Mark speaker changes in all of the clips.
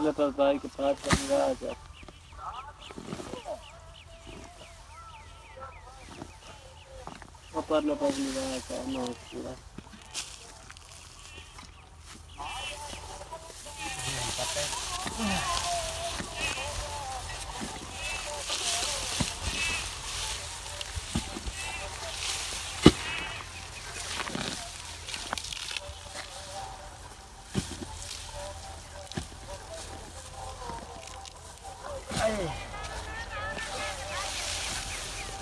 Speaker 1: परले पर भाई के पास लगा जा वो परले पर लगा का नो पूरा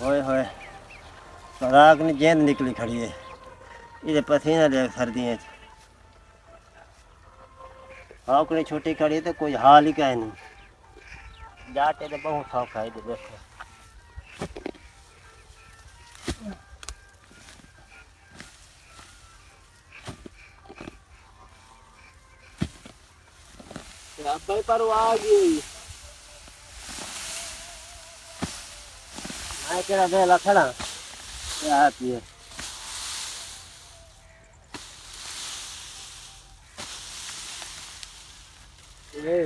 Speaker 2: होए होए राग ने गेंद निकली खड़ी है ये पसीना ले सर्दियों आकड़ी छोटी खड़ी है तो कोई हाल ही कह नहीं जाते तो बहुत शौक है देखो
Speaker 1: भाई पर आ गई
Speaker 2: मैं केड़ा बेला खड़ा क्या पिए
Speaker 1: ए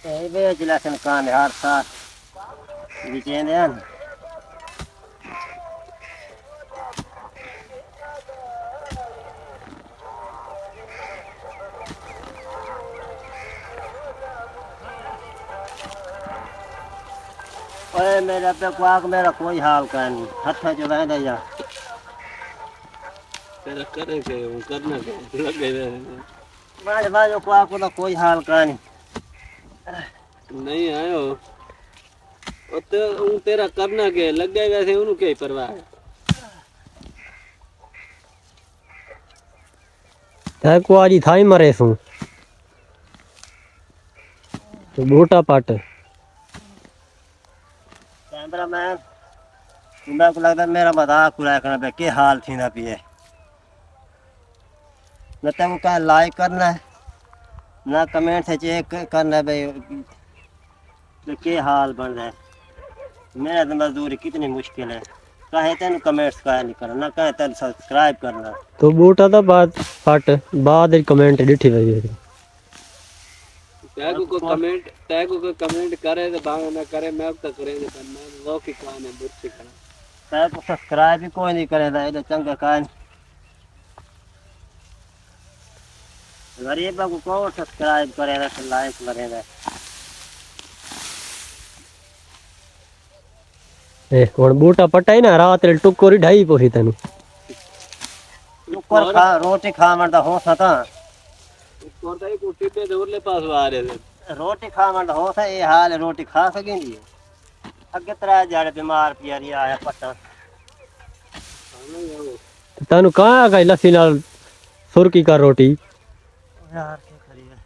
Speaker 2: ये बेच लसन कान हर साथ बिचेंदे हैं ओए मेरा पे क्वाक मेरा कोई हाल का नहीं हथ जो वह जा
Speaker 1: तेरा करे के करना के लगे
Speaker 2: बाज बाजो क्वाक को तो कोई हाल का नहीं
Speaker 1: नहीं आयो ओ ते तेरा करना के लग गए वैसे उन्हें क्या परवाह है
Speaker 3: तै को आज थाई मरे सू तो बूटा पट
Speaker 2: कैमरामैन मेरे को लगता है मेरा मजाक उड़ाया करना पे के हाल थी ना पिए न तेरे को क्या लाइक करना है ना कमेंट से चेक करना है भाई तो के हाल बन रहा है मेरा तो मजदूरी कितनी मुश्किल है कहे तेन कमेंट्स का नहीं करना ना कहे तेन सब्सक्राइब करना
Speaker 3: तो बूटा तो बाद पट बाद कमेंट डिठी वही
Speaker 1: टैग को कमेंट करे तो बांग ना करे मैं अब तक करेंगे पर मैं वो की कान है बुर्ची का
Speaker 2: तेरे को सब्सक्राइब भी कोई नहीं करेगा ये चंगा कान गरीब को कौन सब्सक्राइब करेगा तो लाइक करेगा
Speaker 3: ए हुन बूटा पटाई ना रात रे टुकोरी ढाई पोसी तेनु
Speaker 2: ऊपर खा रोटी खा मरदा हो सता
Speaker 1: कोरता ही कुटी पे दूरले पास आ रहे थे
Speaker 2: रोटी खा मरदा हो सा ये हाल है रोटी खा सकेंगी अगे त्रै जाड़े बीमार पियारी आया पट्टा
Speaker 3: तेनु कहां गई लस्सी नाल सुरकी का रोटी
Speaker 2: यार क्या करी है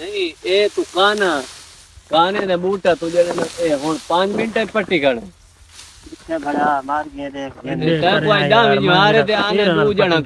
Speaker 1: नहीं ए तू काने ने बूटा तुझे ए हुन 5 मिनट पट्टी कर
Speaker 2: कितने बड़ा मार गए देख
Speaker 1: टाइम कोई डावी जो आ रहे थे आने 2 जना